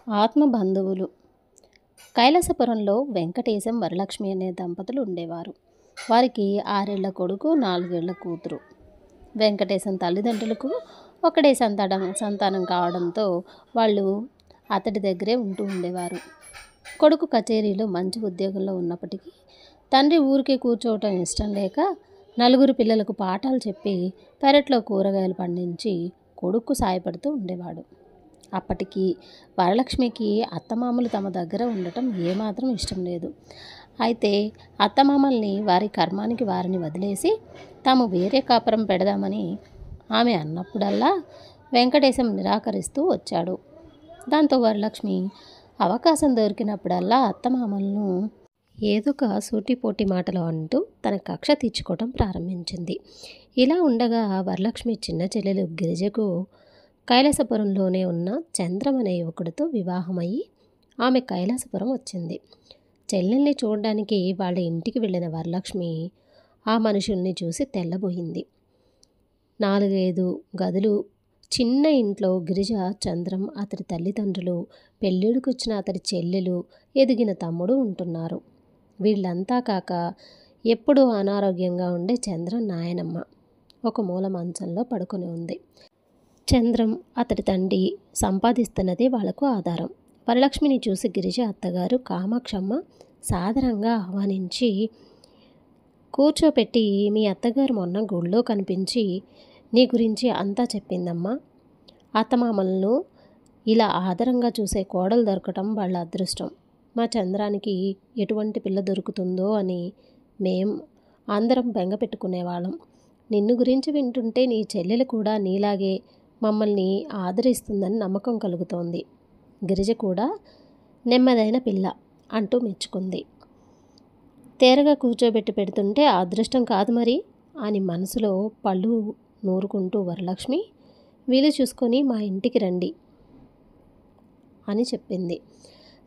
ఆత్మబంధువులు. కైలాసపురంలో వెంకటేశం, వరలక్ష్మి అనే దంపతులు ఉండేవారు. వారికి 6 ఏళ్ల కొడుకు, 4 ఏళ్ల కూతురు. వెంకటేశం తల్లిదండ్రులకు ఒకడే సంతానం కావడంతో వాళ్ళు అతడి దగ్గరే ఉంటూ ఉండేవారు. కొడుకు కచేరీలో మంచి ఉద్యోగంలో ఉన్నప్పటికీ తండ్రి ఊరికే కూర్చోవటం ఇష్టం లేక 4 పిల్లలకు పాఠాలు చెప్పి పెరట్లో కూరగాయలు పండించి కొడుకు సాయపడుతూ ఉండేవాడు. అప్పటికి వరలక్ష్మికి అత్తమామలు తమ దగ్గర ఉండటం ఏమాత్రం ఇష్టం లేదు. అయితే అత్తమామల్ని వారి కర్మానికి వారిని వదిలేసి తాము వేరే కాపురం పెడదామని ఆమె అన్నప్పుడల్లా వెంకటేశం నిరాకరిస్తూ వచ్చాడు. దాంతో వరలక్ష్మి అవకాశం దొరికినప్పుడల్లా అత్తమామలను ఏదొక సూటిపోటి మాటలు అంటూ తన కక్ష తీర్చుకోవడం ప్రారంభించింది. ఇలా ఉండగా వరలక్ష్మి చిన్న చెల్లెలు గిరిజకు కైలాసపురంలోనే ఉన్న చంద్రం అనే యువకుడితో వివాహమయ్యి ఆమె కైలాసపురం వచ్చింది. చెల్లెల్ని చూడడానికి వాళ్ళ ఇంటికి వెళ్ళిన వరలక్ష్మి ఆ మనుషుల్ని చూసి తెల్లబోయింది. 4-5 గదులు చిన్న ఇంట్లో గిరిజ, చంద్రం, అతడి తల్లిదండ్రులు, పెళ్ళిడికొచ్చిన అతడి చెల్లెలు, ఎదిగిన తమ్ముడు ఉంటున్నారు. వీళ్ళంతా కాక ఎప్పుడూ అనారోగ్యంగా ఉండే చంద్రం నాయనమ్మ ఒక మూల మంచంలో పడుకొని ఉంది. చంద్రం, అతడి తండ్రి సంపాదిస్తున్నదే వాళ్లకు ఆధారం. వరలక్ష్మిని చూసి గిరిజ అత్తగారు కామాక్షమ్మ సాదరంగా ఆహ్వానించి కూర్చోపెట్టి, మీ అత్తగారు మొన్న గుళ్ళో కనిపించి నీ గురించి అంతా చెప్పిందమ్మా. అత్తమామలను ఇలా ఆదరంగా చూసే కోడలు దొరకటం వాళ్ళ అదృష్టం. మా చంద్రానికి ఎటువంటి పిల్ల దొరుకుతుందో అని మేం అందరం బెంగ పెట్టుకునేవాళ్ళం. నిన్ను గురించి వింటుంటే నీ చెల్లెలు కూడా నీలాగే మమ్మల్ని ఆదరిస్తుందని నమ్మకం కలుగుతోంది. గిరిజ కూడా నెమ్మదైన పిల్ల అంటూ మెచ్చుకుంది. తేరగా కూర్చోబెట్టి పెడుతుంటే అదృష్టం కాదు మరి అని మనసులో పళ్ళు నూరుకుంటూ వరలక్ష్మి, వీలు చూసుకొని మా ఇంటికి రండి అని చెప్పింది.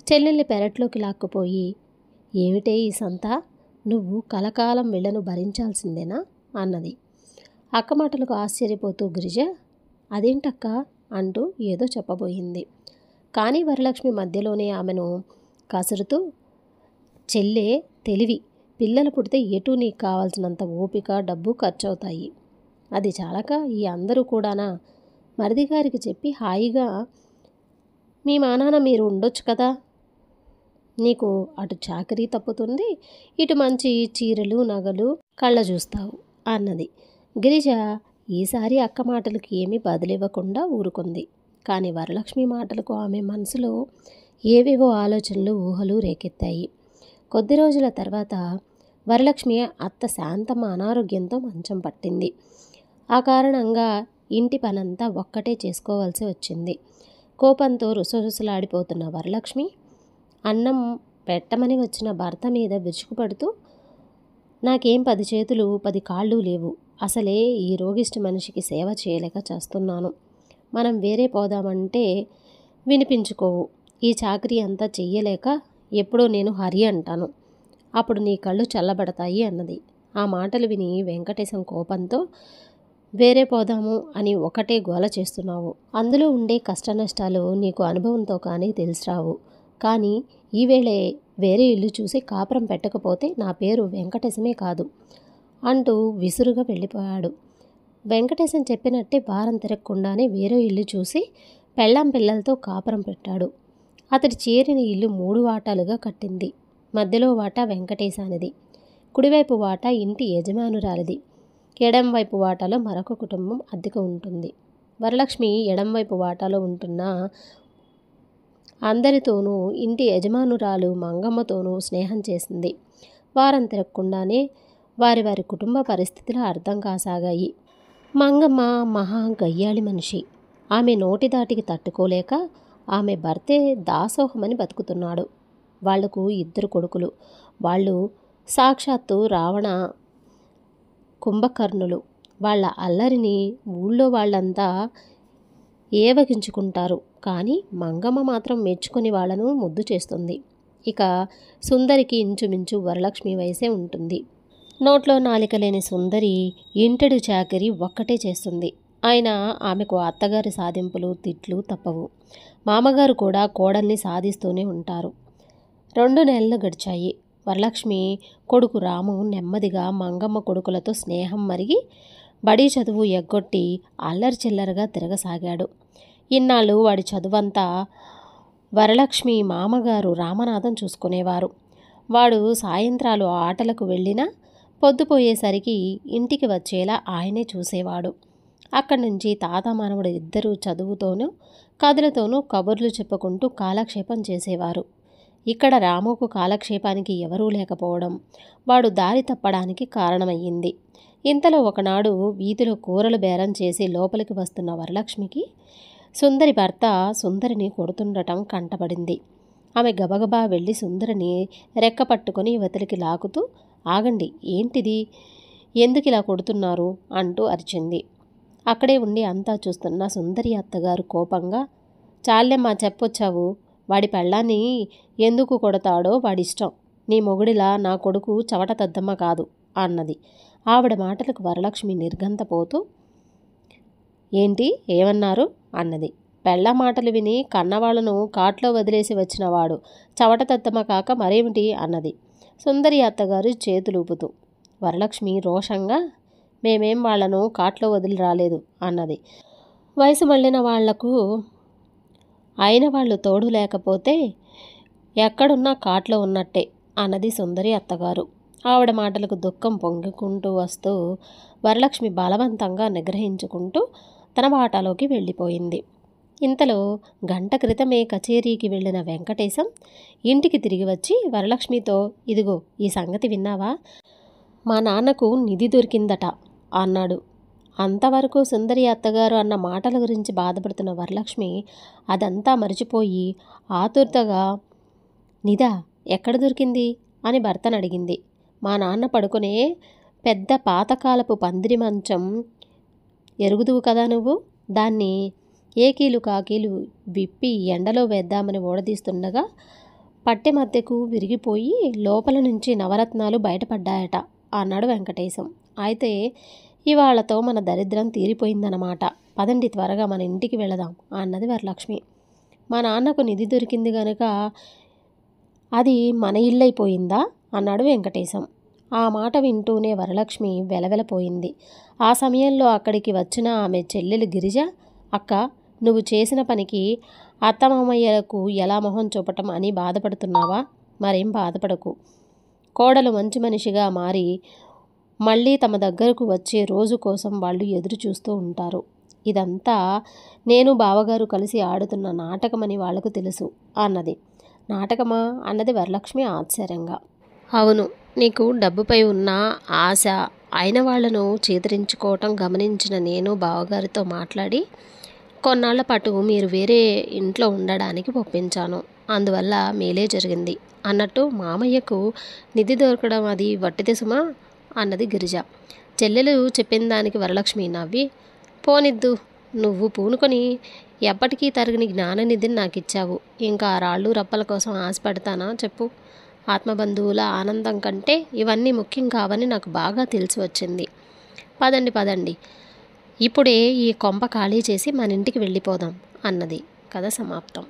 చెల్లెల్ని పెరట్లోకి లాక్కుపోయి, ఏమిటే ఈ సంత, నువ్వు కలకాలం వీళ్లను భరించాల్సిందేనా అన్నది. అక్క మాటలకు ఆశ్చర్యపోతూ గిరిజ, అదేంటక్క అంటూ ఏదో చెప్పబోయింది. కానీ వరలక్ష్మి మధ్యలోనే ఆమెను కసురుతూ, చెల్లె తెలివి, పిల్లలు పుడితే ఎటు నీకు కావాల్సినంత ఓపిక, డబ్బు ఖర్చవుతాయి. అది చాలక ఈ అందరూ కూడానా మరిది గారికి చెప్పి హాయిగా మీ మానాన మీరు ఉండొచ్చు కదా. నీకు అటు చాకరీ తప్పుతుంది, ఇటు మంచి చీరలు, నగలు కళ్ళ చూస్తావు అన్నది. గిరిజ ఈసారి అక్క మాటలకు ఏమీ బదులివ్వకుండా ఊరుకుంది. కానీ వరలక్ష్మి మాటలకు ఆమె మనసులో ఏవేవో ఆలోచనలు, ఊహలు రేకెత్తాయి. కొద్ది రోజుల తర్వాత వరలక్ష్మి అత్త శాంతమ్మ అనారోగ్యంతో మంచం పట్టింది. ఆ కారణంగా ఇంటి పనంతా ఒక్కటే చేసుకోవాల్సి వచ్చింది. కోపంతో రుసరుసలాడిపోతున్న వరలక్ష్మి అన్నం పెట్టమని వచ్చిన భర్త మీద విరుచుకుపడుతూ, నాకేం 10 చేతులు 10 కాళ్ళు లేవు, అసలే ఈ రోగిష్టి మనిషికి సేవ చేయలేక చేస్తున్నాను. మనం వేరే పోదామంటే వినిపించుకోవు. ఈ చాకరీ అంతా చెయ్యలేక ఎప్పుడో నేను హరి అంటాను, అప్పుడు నీ కళ్ళు చల్లబడతాయి అన్నది. ఆ మాటలు విని వెంకటేశం కోపంతో, వేరే పోదాము అని ఒకటే గోల చేస్తున్నావు, అందులో ఉండే కష్టనష్టాలు నీకు అనుభవంతో కానీ తెలిసిరావు. కానీ ఈవేళే వేరే ఇల్లు చూసి కాపురం పెట్టకపోతే నా పేరు వెంకటేశమే కాదు అంటూ విసురుగా వెళ్ళిపోయాడు. వెంకటేశం చెప్పినట్టే వారం తిరగకుండానే వేరే ఇల్లు చూసి పెళ్ళాం పిల్లలతో కాపురం పెట్టాడు. అతడి చేరిన ఇల్లు 3 వాటాలుగా కట్టింది. మధ్యలో వాటా వెంకటేశానిది, కుడివైపు వాటా ఇంటి యజమానురాలిది, ఎడంవైపు వాటాలో మరొక కుటుంబం అద్దెకు ఉంటుంది. వరలక్ష్మి ఎడంవైపు వాటాలో ఉంటున్న అందరితోనూ, ఇంటి యజమానురాలు మంగమ్మతోనూ స్నేహం చేసింది. వారం తిరగకుండానే వారి వారి కుటుంబ పరిస్థితులు అర్థం కాసాగాయి. మంగమ్మ మహా గయ్యాళి మనిషి. ఆమె నోటి దాటికి తట్టుకోలేక ఆమె భర్తే దాసోహమని బతుకుతున్నాడు. వాళ్లకు 2 కొడుకులు. వాళ్ళు సాక్షాత్తు రావణ కుంభకర్ణులు. వాళ్ళ అల్లరిని ఊళ్ళో వాళ్ళంతా ఏవగించుకుంటారు. కానీ మంగమ్మ మాత్రం మెచ్చుకొని వాళ్లను ముద్దు చేస్తుంది. ఇక సుందరికి ఇంచుమించు వరలక్ష్మి వయసే ఉంటుంది. నోట్లో నాలిక లేని సుందరి ఇంటెడు చాకరీ ఒక్కటే చేస్తుంది. అయినా ఆమెకు అత్తగారి సాధింపులు, తిట్లు తప్పవు. మామగారు కూడా కోడల్ని సాధిస్తూనే ఉంటారు. 2 నెలలు గడిచాయి. వరలక్ష్మి కొడుకు రాము నెమ్మదిగా మంగమ్మ కొడుకులతో స్నేహం మరిగి బడి చదువు ఎగ్గొట్టి అల్లరి చిల్లరగా తిరగసాగాడు. ఇన్నాళ్ళు వాడి చదువంతా వరలక్ష్మి మామగారు రామనాథం చూసుకునేవారు. వాడు సాయంత్రాలు ఆటలకు వెళ్ళినా పొద్దుపోయేసరికి ఇంటికి వచ్చేలా ఆయనే చూసేవాడు. అక్కడి నుంచి తాత మనవడు ఇద్దరూ చదువుతోనూ కథలతోనూ కబుర్లు చెప్పుకుంటూ కాలక్షేపం చేసేవారు. ఇక్కడ రాముకు కాలక్షేపానికి ఎవరూ లేకపోవడం వాడు దారి తప్పడానికి కారణమయ్యింది. ఇంతలో ఒకనాడు వీధిలో కూరలు బేరం చేసి లోపలికి వస్తున్న వరలక్ష్మికి సుందరి భర్త సుందరిని కొడుతుండటం కంటపడింది. ఆమె గబగబా వెళ్ళి సుందరిని రెక్క పట్టుకొని యువతలికి లాగుతూ, ఆగండి, ఏంటిది, ఎందుకిలా కొడుతున్నారు అంటూ అరిచింది. అక్కడే ఉండి అంతా చూస్తున్న సుందరి అత్తగారు కోపంగా, చాలెమ్మా చెప్పొచ్చావు, వాడి పెళ్ళాన్ని ఎందుకు కొడతాడో వాడిష్టం, నీ మొగుడిలా నా కొడుకు చవట తద్దమ్మ కాదు అన్నది. ఆవిడ మాటలకు వరలక్ష్మి నిర్ఘంతపోతూ, ఏంటి ఏమన్నారు అన్నది. పెళ్ళ మాటలు విని కన్నవాళ్లను కాట్లో వదిలేసి వచ్చినవాడు చవట తద్దమ్మ కాక మరేమిటి అన్నది సుందరి అత్తగారు చేతులూపుతూ. వరలక్ష్మి రోషంగా, మేమేం వాళ్లను కాట్లో వదిలి రాలేదు అన్నది. వయసు మళ్ళిన వాళ్లకు అయిన వాళ్ళు తోడు లేకపోతే ఎక్కడున్నా కాట్లో ఉన్నట్టే అన్నది సుందరి అత్తగారు. ఆవిడ మాటలకు దుఃఖం పొంగుకుంటూ వస్తూ వరలక్ష్మి బలవంతంగా నిగ్రహించుకుంటూ తన వాటాలోకి వెళ్ళిపోయింది. ఇంతలో గంట క్రితమే కచేరీకి వెళ్ళిన వెంకటేశం ఇంటికి తిరిగి వచ్చి వరలక్ష్మితో, ఇదిగో ఈ సంగతి విన్నావా, మా నాన్నకు నిధి దొరికిందట అన్నాడు. అంతవరకు సుందరి అత్తగారు అన్న మాటల గురించి బాధపడుతున్న వరలక్ష్మి అదంతా మరిచిపోయి ఆతురతగా, నిధా, ఎక్కడ దొరికింది అని భర్తను అడిగింది. మా నాన్న పడుకునే పెద్ద పాతకాలపు పందిరి మంచం ఎరుగుదువు కదా నువ్వు, దాన్ని ఏకీలు కాకీలు విప్పి ఎండలో వేద్దామని ఓడదీస్తుండగా పట్టె మధ్యకు విరిగిపోయి లోపల నుంచి నవరత్నాలు బయటపడ్డాయట అన్నాడు వెంకటేశం. అయితే ఇవాళతో మన దరిద్రం తీరిపోయిందన్నమాట, పదండి త్వరగా మన ఇంటికి వెళదాం అన్నది వరలక్ష్మి. మా నాన్నకు నిధి దొరికింది గనుక అది మన ఇల్లైపోయిందా అన్నాడు వెంకటేశం. ఆ మాట వింటూనే వరలక్ష్మి వెలవెలపోయింది. ఆ సమయంలో అక్కడికి వచ్చిన ఆమె చెల్లెలు గిరిజ, అక్క, నువ్వు చేసిన పనికి అత్తమామయ్యలకు ఎలా మొహం చూపటం అని బాధపడుతున్నావా, మరేం బాధపడకు, కోడలు మంచి మనిషిగా మారి మళ్ళీ తమ దగ్గరకు వచ్చే రోజు కోసం వాళ్ళు ఎదురు చూస్తూ ఉంటారు. ఇదంతా నేను బావగారు కలిసి ఆడుతున్న నాటకమని వాళ్లకు తెలుసు అన్నది. నాటకమా అన్నది వరలక్ష్మి ఆశ్చర్యంగా. అవును, నీకు డబ్బుపై ఉన్న ఆశ అయిన వాళ్లను చేదరించుకోవటం గమనించిన నేను బావగారితో మాట్లాడి కొన్నాళ్ల పాటు మీరు వేరే ఇంట్లో ఉండడానికి ఒప్పించాను, అందువల్ల మేలే జరిగింది అన్నట్టు మామయ్యకు నిధి దొరకడం అది వట్టిదే సుమా అన్నది గిరిజ. చెల్లెలు చెప్పిన దానికి వరలక్ష్మి నవ్వి, పోనిద్దు, నువ్వు పూనుకొని ఎప్పటికీ తరగని జ్ఞాననిధిని నాకు ఇచ్చావు, ఇంకా రాళ్ళు రప్పల కోసం ఆశపడతానా చెప్పు, ఆత్మబంధువుల ఆనందం కంటే ఇవన్నీ ముఖ్యం కావని నాకు బాగా తెలిసి వచ్చింది. పదండి పదండి, ఇప్పుడే ఈ కొంప ఖాళీ చేసి మన ఇంటికి వెళ్ళిపోదాం అన్నది. కథ సమాప్తం.